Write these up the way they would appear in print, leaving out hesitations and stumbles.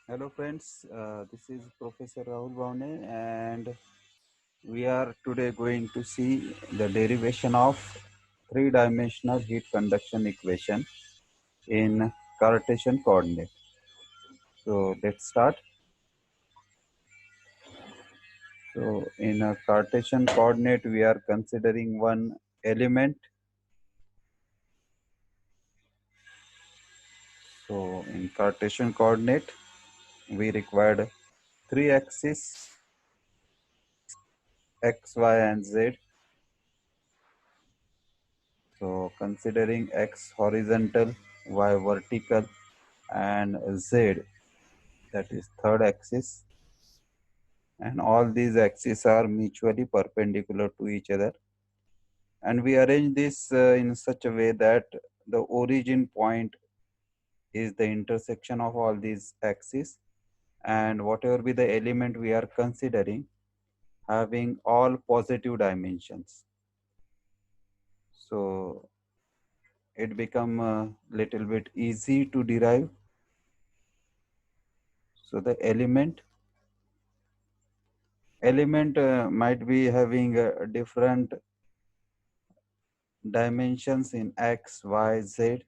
Hello friends, this is Professor Rahul Bhavne and we are today going to see the derivation of three-dimensional heat conduction equation in Cartesian coordinate. So let's start. So in a Cartesian coordinate we are considering one element. So in Cartesian coordinate we required three axes x, y and z. So considering x horizontal, y vertical and z, that is third axis, and all these axes are mutually perpendicular to each other, and we arrange this in such a way that the origin point is the intersection of all these axes, and whatever be the element we are considering having all positive dimensions, so it become a little bit easy to derive. So the element might be having different dimensions in x, y, z.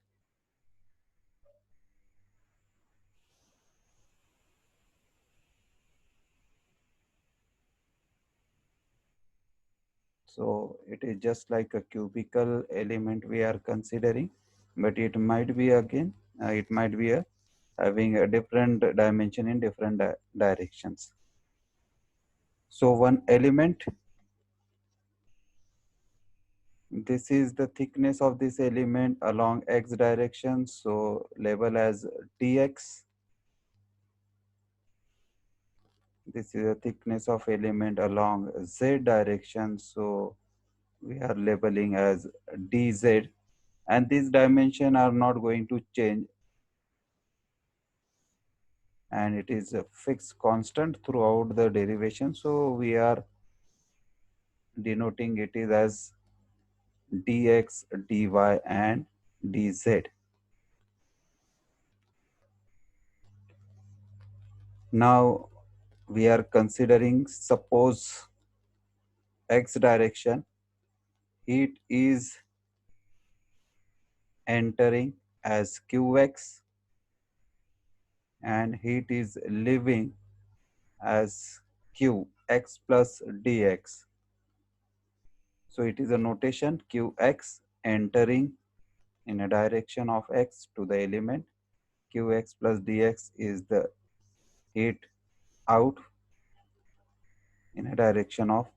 So it is just like a cubical element we are considering, but it might be again, it might be having a different dimension in different directions. So one element, this is the thickness of this element along x direction, so label as dx. This is the thickness of element along z direction, so we are labeling as dz, and these dimension are not going to change, and it is a fixed constant throughout the derivation, so we are denoting it is as dx, dy and dz. Now we are considering, suppose x direction, heat is entering as qx and heat is leaving as q x plus dx. So it is a notation qx entering in a direction of x to the element, qx plus dx is the heat out in a direction of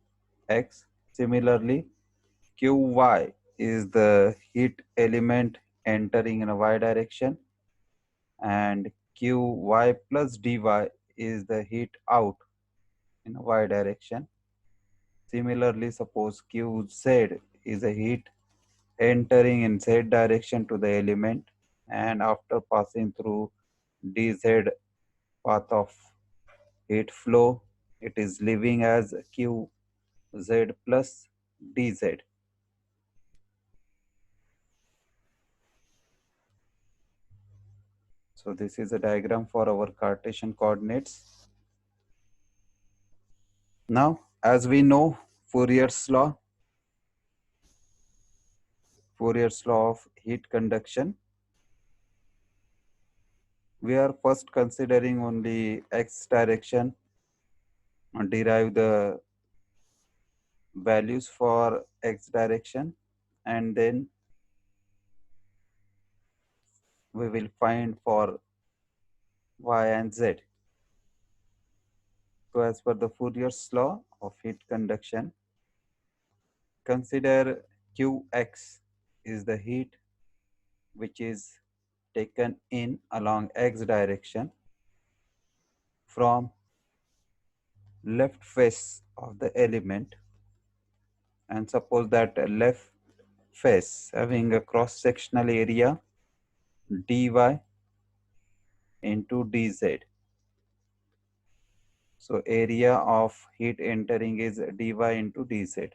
x. Similarly, qy is the heat element entering in a y direction, and qy plus dy is the heat out in a y direction. Similarly, suppose qz is a heat entering in z direction to the element, and after passing through dz path of heat flow, it is leaving as qz plus dz. So this is a diagram for our Cartesian coordinates. Now, as we know Fourier's law of heat conduction, we are first considering only x direction and derive the values for x direction, and then we will find for y and z. So as per the Fourier's law of heat conduction, consider Qx is the heat which is taken in along x direction from left face of the element, and suppose that left face having a cross sectional area dy into dz. So area of heat entering is dy into dz.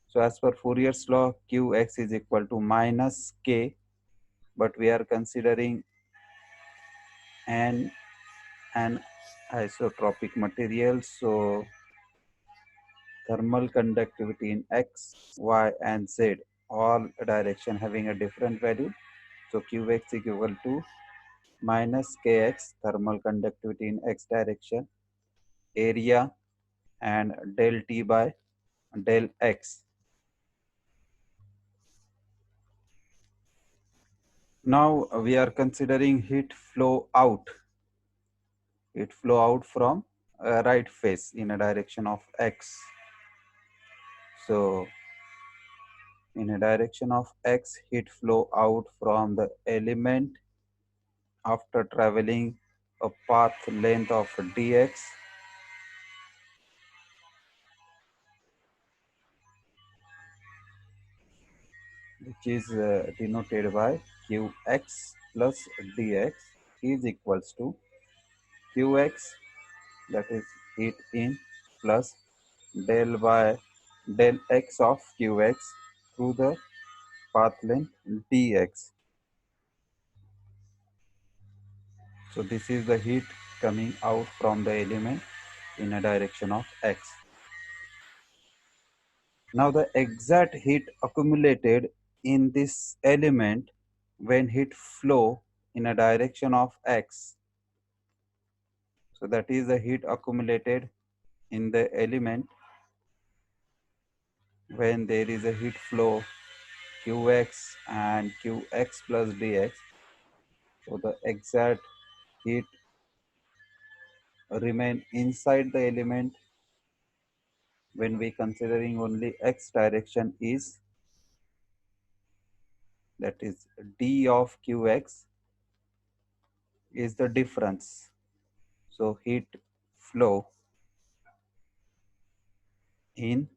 So as per Fourier's law, Qx is equal to minus k, but we are considering n an isotropic material. So thermal conductivity in X, Y, and Z, all direction having a different value. So Qx equal to minus Kx, thermal conductivity in X direction, area, and del T by del X. Now we are considering heat flow out. Heat flow out from right face in a direction of X. So in a direction of X, heat flow out from the element after traveling a path length of dx, which is denoted by qx plus dx, is equals to qx, that is heat in, plus del by del x of qx through the path length dx. So this is the heat coming out from the element in a direction of x. Now the exact heat accumulated in this element when heat flow in a direction of x. So that is the heat accumulated in the element when there is a heat flow qx and qx plus dx. So the exact heat remain inside the element when we considering only x direction is, that is d of qx is the difference. So heat flow in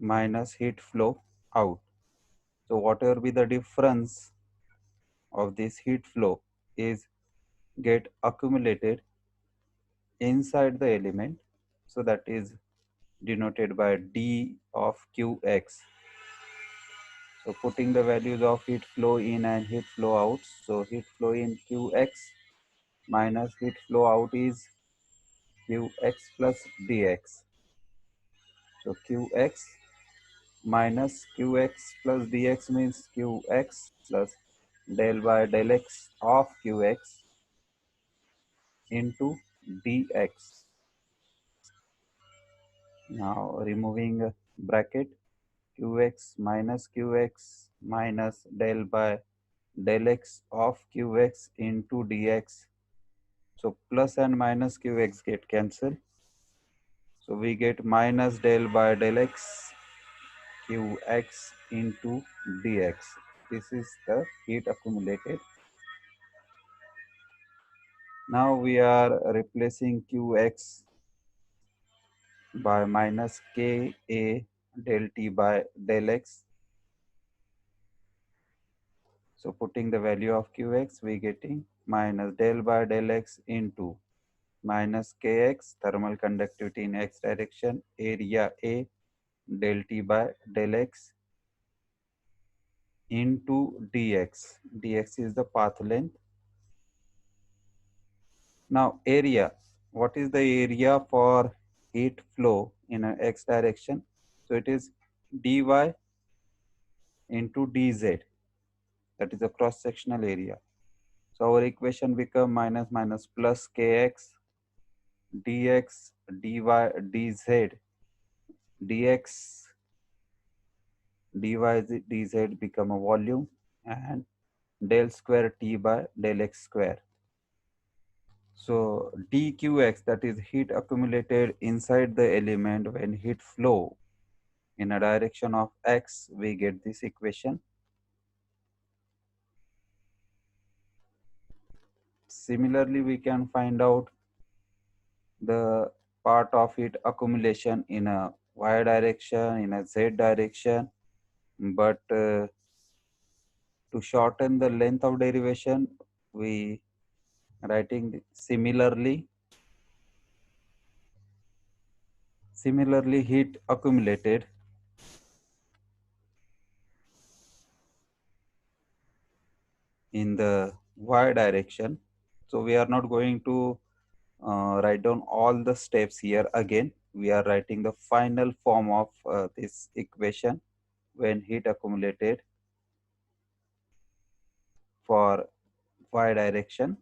minus heat flow out. So whatever be the difference of this heat flow is get accumulated inside the element. So that is denoted by d of qx. So putting the values of heat flow in and heat flow out. So heat flow in qx minus heat flow out is qx plus dx. So qx minus qx plus dx means qx plus del by del x of qx into dx. Now removing bracket, qx minus del by del x of qx into dx. So plus and minus qx get cancelled. So we get minus del by del x qx into dx. This is the heat accumulated. Now we are replacing qx by minus ka del t by del x. So putting the value of qx, we getting minus del by del x into minus kx, thermal conductivity in x direction, area A, del t by del x into dx. Dx is the path length. Now area, what is the area for heat flow in an x direction? So it is dy into dz, that is the cross sectional area. So our equation become minus minus plus kx dx dy dz, dx dy dz become a volume, and del square t by del x square. So dqx, that is heat accumulated inside the element when heat flow in a direction of x, we get this equation. Similarly, we can find out the part of heat accumulation in a y direction, in a z direction, but to shorten the length of derivation, we writing similarly. Similarly, heat accumulated in the y direction So we are not going to write down all the steps here again. We are writing the final form of this equation when heat accumulated for y direction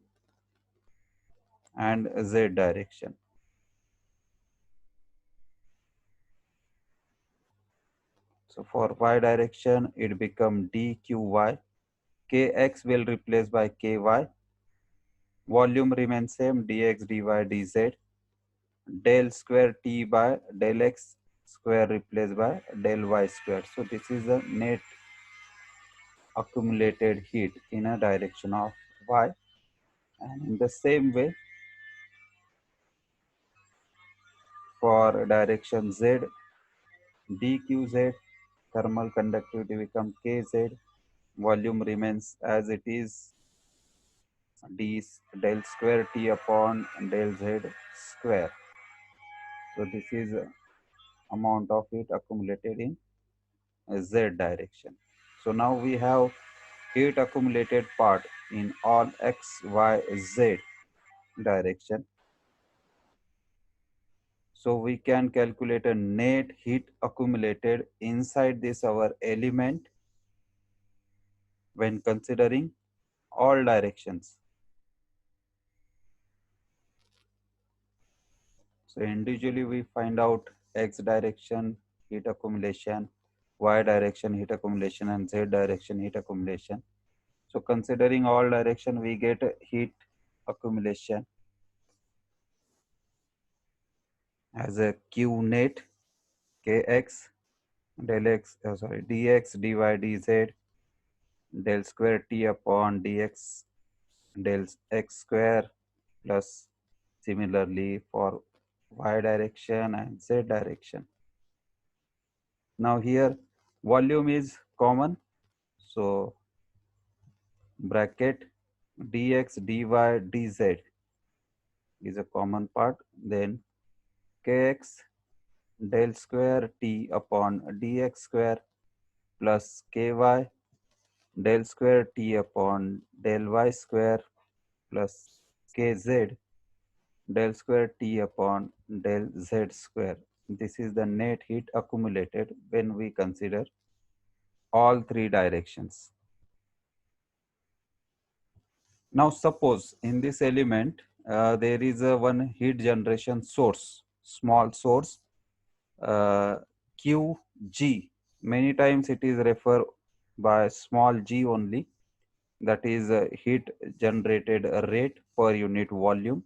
and z direction. So for y direction, it become dqy. Kx will replace by ky. Volume remains same, dx, dy, dz. Del square t by del x square replaced by del y square. So this is the net accumulated heat in a direction of y. And in the same way, for direction z, dqz, thermal conductivity become kz. Volume remains as it is, d del square t upon del z square. So this is amount of heat accumulated in z direction. So now we have heat accumulated part in all x, y, z direction. So we can calculate a net heat accumulated inside this our element when considering all directions. So individually we find out x direction heat accumulation, y direction heat accumulation, and z direction heat accumulation. So considering all direction, we get heat accumulation as a q net kx del x dx dy dz del square t upon dx del x square plus similarly for y direction and z direction. Now here volume is common, so bracket dx dy dz is a common part, then kx del square t upon dx square plus ky del square t upon del y square plus kz del square t upon del z square. This is the net heat accumulated when we consider all three directions. Now suppose in this element there is a one heat generation source, small source Qg. Many times it is referred by small g only, that is heat generated rate per unit volume.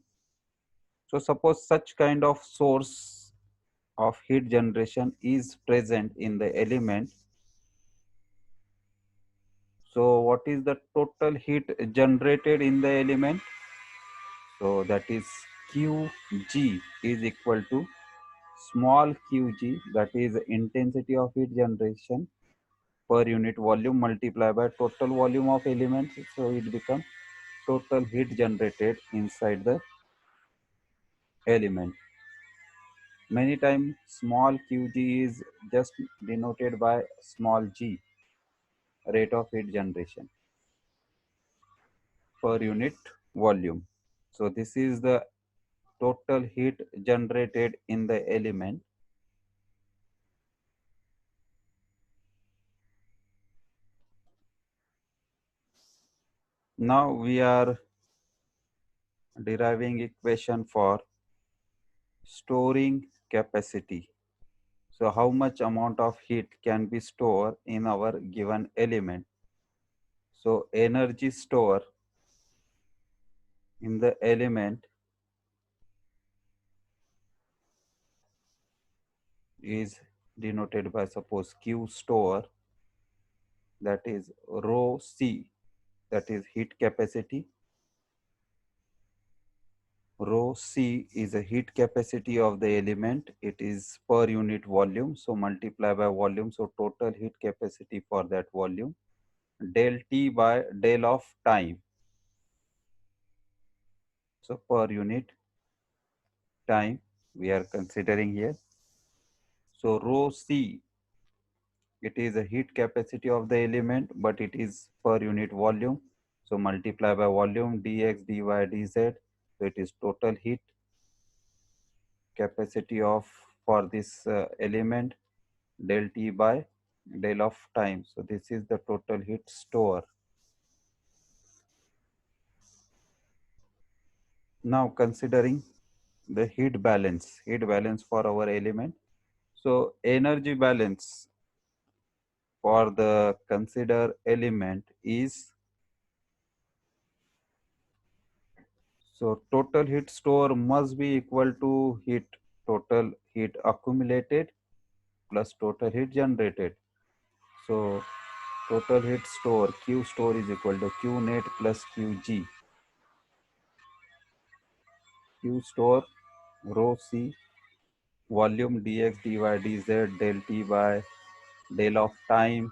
So suppose such kind of source of heat generation is present in the element. So what is the total heat generated in the element? So that is Qg is equal to small qg, that is intensity of heat generation per unit volume multiplied by total volume of elements. So it becomes total heat generated inside the element. Many times small qg is just denoted by small g, rate of heat generation per unit volume. So this is the total heat generated in the element. Now we are deriving equation for storing capacity. So how much amount of heat can be stored in our given element? So energy store in the element is denoted by, suppose, Q store, that is rho C, that is heat capacity. Rho C is a heat capacity of the element. It is per unit volume. So multiply by volume. So total heat capacity for that volume. Del T by del of time. So per unit time we are considering here. So rho C, it is a heat capacity of the element, but it is per unit volume. So multiply by volume dx, dy, dz. So it is total heat capacity of for this element del T by del of time. So this is the total heat store. Now considering the heat balance for our element. So energy balance for the consider element is, so total heat store must be equal to total heat accumulated plus total heat generated. So total heat store Q store is equal to Q net plus Qg. Q store rho C volume dx, dy, dz del T by del of time,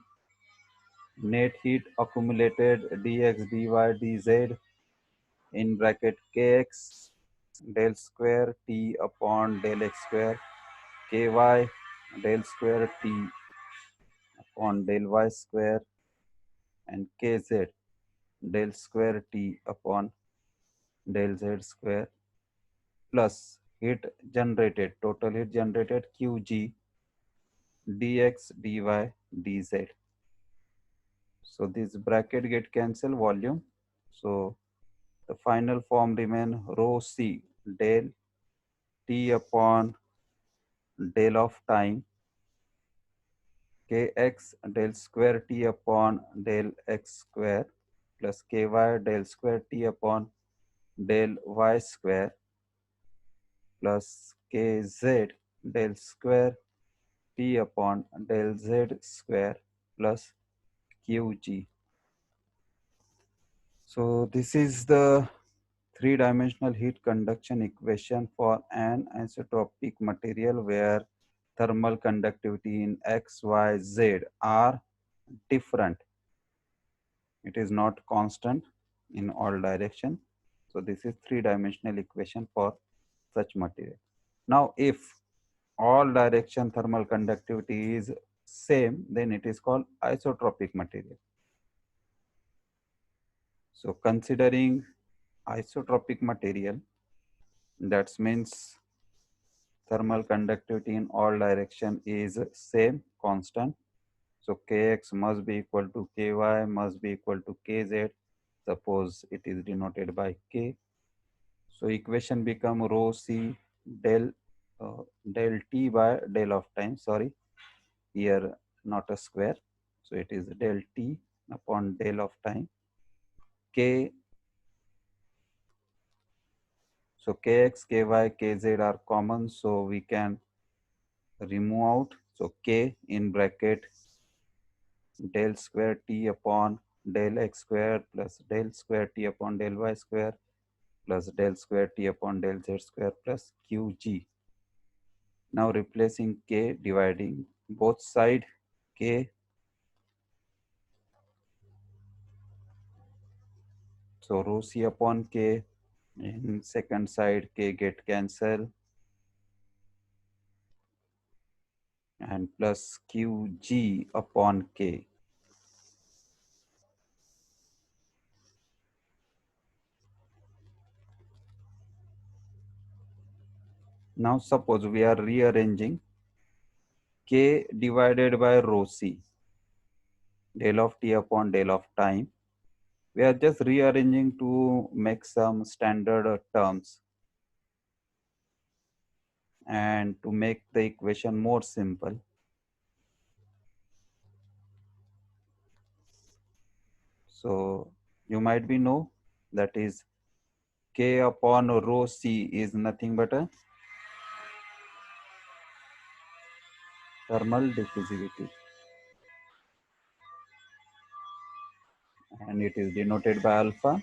net heat accumulated dx, dy, dz in bracket kx del square T upon del x square, ky del square T upon del y square, and kz del square T upon del z square, plus heat generated, total heat generated Qg dx, dy, dz. So this bracket get cancel volume. So the final form remain rho C del T upon del of time kx del square T upon del x square plus ky del square T upon del y square plus kz del square T upon del z square plus qg. So this is the three-dimensional heat conduction equation for an isotropic material where thermal conductivity in x, y, z are different. It is not constant in all direction. So this is three-dimensional equation for such material. Now if all direction thermal conductivity is same, then it is called isotropic material. So considering isotropic material, that means thermal conductivity in all direction is same, constant. So kx must be equal to ky must be equal to kz. Suppose it is denoted by k. So equation become rho c del del t by del of time. Sorry, here not a square. So it is del t upon del of time. K. So kx, ky, kz are common. So we can remove out. So k in bracket del square t upon del x square plus del square t upon del y square plus del square t upon del z square plus qg. Now replacing k, dividing both side k. So rho c upon k, in second side k get cancel, and plus qg upon k. Now suppose we are rearranging k divided by rho c, del of t upon del of time. We are just rearranging to make some standard terms and to make the equation more simple. So you might be know that is k upon rho c is nothing but a thermal diffusivity, and it is denoted by alpha.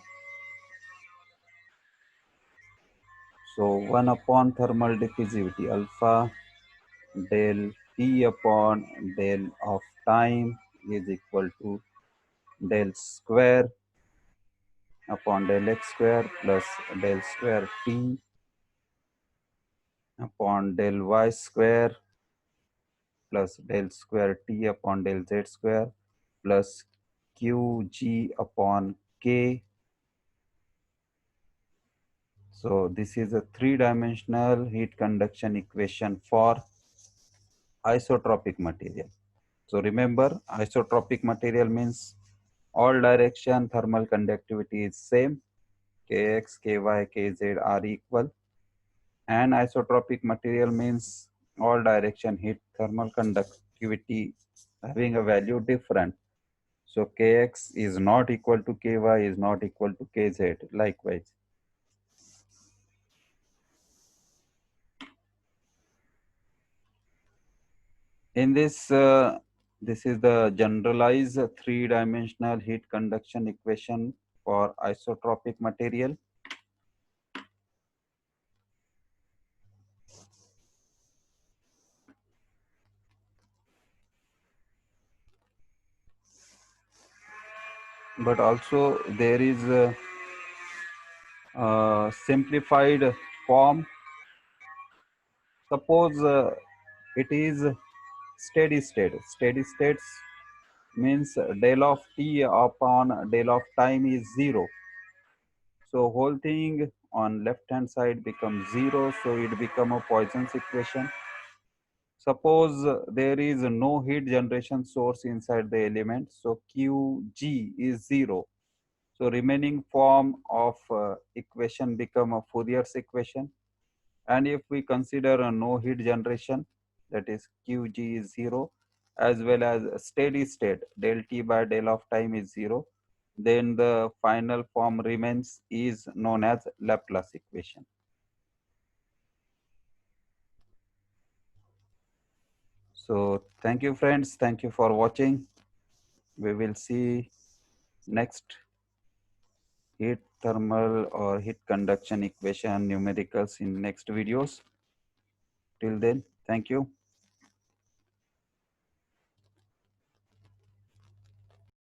So 1 upon thermal diffusivity alpha del T upon del of time is equal to del square upon del x square plus del square T upon del y square plus del square T upon del z square plus qg upon k So this is a three-dimensional heat conduction equation for isotropic material. So remember, isotropic material means all direction thermal conductivity is same, Kx, Ky, Kz are equal, and isotropic material means all direction heat thermal conductivity having a value different. So Kx is not equal to Ky, is not equal to Kz likewise. In this is the generalized three-dimensional heat conduction equation for isotropic material. But also there is a simplified form. Suppose it is steady state. Steady states means del of t upon del of time is 0. So whole thing on left hand side becomes 0. So it become a Poisson's equation. Suppose there is no heat generation source inside the element. So Qg is 0. So remaining form of equation become a Fourier's equation. And if we consider a no heat generation, that is Qg is 0, as well as a steady state, del t by del of time is 0, then the final form remains is known as Laplace equation. So thank you friends, thank you for watching. We will see next heat thermal or heat conduction equation numericals in next videos. Till then, thank you.